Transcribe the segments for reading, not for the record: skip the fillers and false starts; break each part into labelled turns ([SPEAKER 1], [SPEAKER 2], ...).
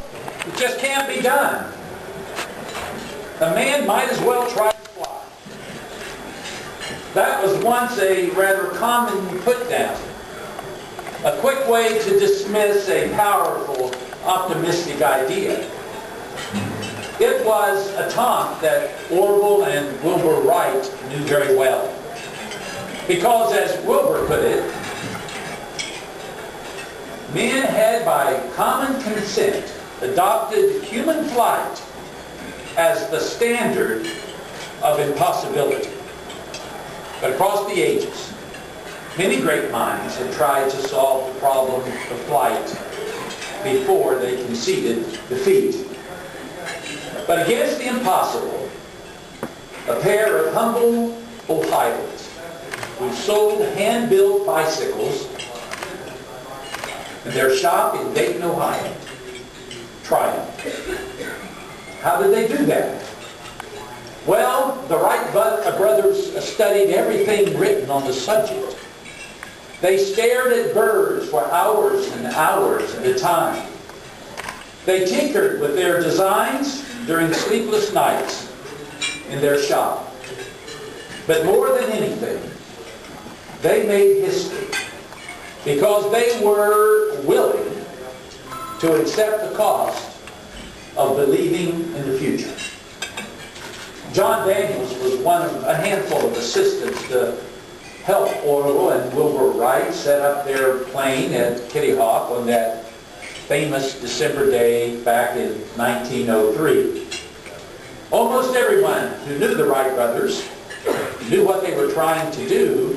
[SPEAKER 1] It just can't be done. A man might as well try to fly. That was once a rather common put-down, a quick way to dismiss a powerful, optimistic idea. It was a taunt that Orville and Wilbur Wright knew very well. Because, as Wilbur put it, men had by common consent adopted human flight as the standard of impossibility. But across the ages, many great minds have tried to solve the problem of flight before they conceded defeat. But against the impossible, a pair of humble Ohioans who sold hand-built bicycles in their shop in Dayton, Ohio, triumphed. How did they do that? Well, the Wright Brothers studied everything written on the subject. They stared at birds for hours and hours at a time. They tinkered with their designs during sleepless nights in their shop. But more than anything, they made history because they were willing to accept the cost of believing in the future. John Daniels was one of a handful of assistants to help Orville and Wilbur Wright set up their plane at Kitty Hawk on that famous December day back in 1903. Almost everyone who knew the Wright brothers knew what they were trying to do.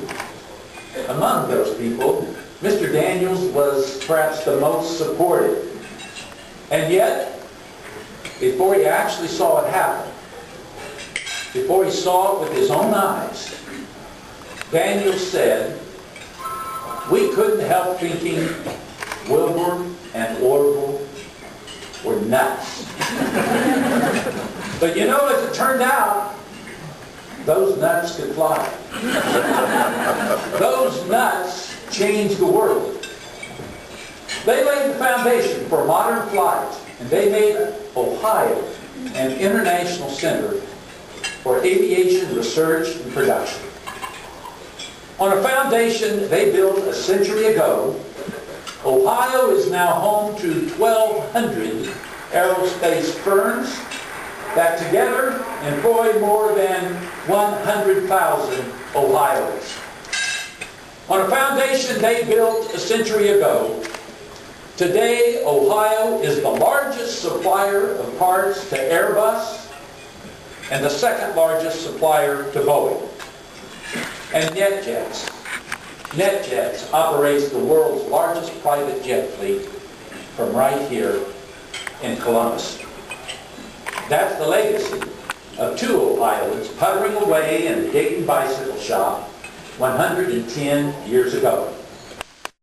[SPEAKER 1] Among those people, Mr. Daniels was perhaps the most supportive. And yet, before he actually saw it happen, before he saw it with his own eyes, Daniels said, "We couldn't help thinking Wilbur and Orville were nuts." But you know, as it turned out, those nuts could fly. Those nuts changed the world. They laid the foundation for modern flight, and they made Ohio an international center for aviation research and production. On a foundation they built a century ago, Ohio is now home to 1,200 aerospace firms that together employ more than 100,000 Ohioans. On a foundation they built a century ago, today Ohio is the largest supplier of parts to Airbus and the second largest supplier to Boeing. And NetJets. NetJets operates the world's largest private jet fleet from right here in Columbus. That's the legacy of two Ohioans puttering away in a Dayton bicycle shop 110 years ago.